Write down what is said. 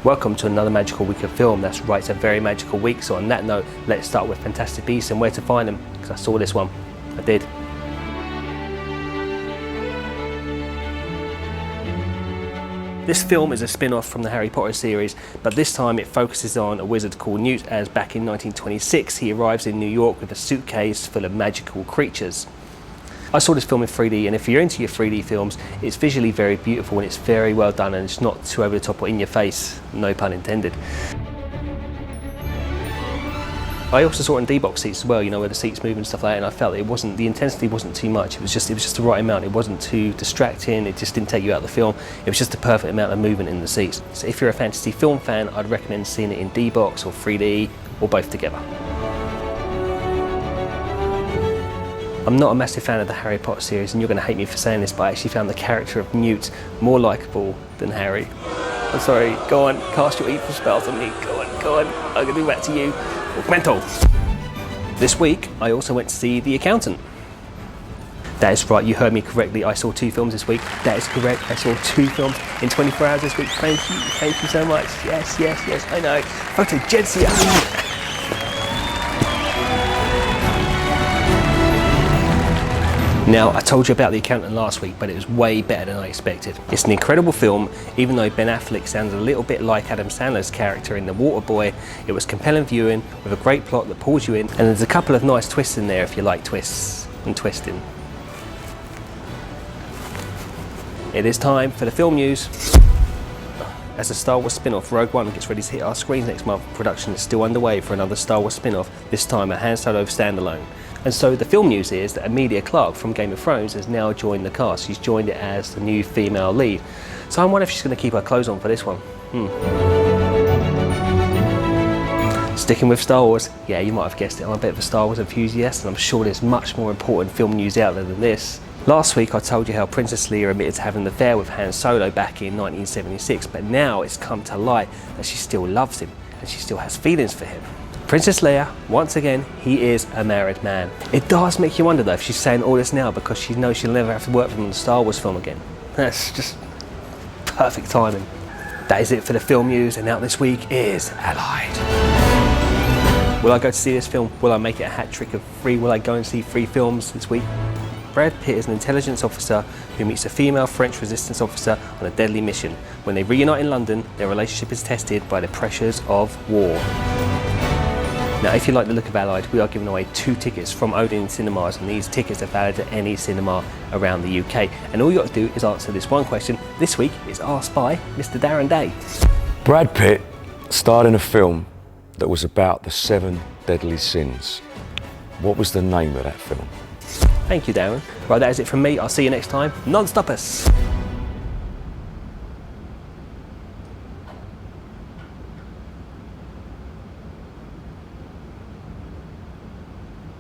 Welcome to another magical week of film. That's right, it's a very magical week. So on that note, let's start with Fantastic Beasts and where to find them, because I saw this one. I did. This film is a spin-off from the Harry Potter series, but this time it focuses on a wizard called Newt, as back in 1926 he arrives in New York with a suitcase full of magical creatures. I saw this film in 3D, and if you're into your 3D films, it's visually very beautiful and it's very well done, and it's not too over the top or in your face, no pun intended. I also saw it in D-box seats as well, you know, where the seats move and stuff like that, and I felt the intensity wasn't too much. It was just the right amount. It wasn't too distracting. It just didn't take you out of the film. It was just the perfect amount of movement in the seats. So if you're a fantasy film fan, I'd recommend seeing it in D-box or 3D or both together. I'm not a massive fan of the Harry Potter series, and you're going to hate me for saying this, but I actually found the character of Newt more likeable than Harry. I'm sorry, go on, cast your evil spells on me, go on, I'm going to do that to you. Mental! This week, I also went to see The Accountant. That is right, you heard me correctly, I saw 2 films this week. That is correct, I saw 2 films in 24 hours this week. Thank you so much. Yes, I know. Photogencia! Now, I told you about The Accountant last week, but it was way better than I expected. It's an incredible film, even though Ben Affleck sounded a little bit like Adam Sandler's character in The Waterboy. It was compelling viewing with a great plot that pulls you in, and there's a couple of nice twists in there if you like twists and twisting. It is time for the film news. As the Star Wars spin-off Rogue One gets ready to hit our screens next month, production is still underway for another Star Wars spin-off, this time a Han Solo standalone. And so the film news is that Emilia Clarke from Game of Thrones has now joined the cast. She's joined it as the new female lead. So I wonder if she's going to keep her clothes on for this one. Sticking with Star Wars, yeah, you might have guessed it, I'm a bit of a Star Wars enthusiast, and I'm sure there's much more important film news out there than this. Last week I told you how Princess Leia admitted to having an affair with Han Solo back in 1976, but now it's come to light that she still loves him and she still has feelings for him. Princess Leia, once again, he is a married man. It does make you wonder though if she's saying all this now because she knows she'll never have to work with him on the Star Wars film again. That's just perfect timing. That is it for the film news, and out this week is Allied. Will I go to see this film? Will I make it a hat trick of 3? Will I go and see 3 films this week? Brad Pitt is an intelligence officer who meets a female French resistance officer on a deadly mission. When they reunite in London, their relationship is tested by the pressures of war. Now, if you like the look of Allied, we are giving away 2 tickets from Odeon Cinemas, and these tickets are valid at any cinema around the UK. And all you got to do is answer this one question. This week is asked by Mr. Darren Day. Brad Pitt starred in a film that was about the 7 deadly sins. What was the name of that film? Thank you, Darren. Right, that is it from me. I'll see you next time. Non-stoppers.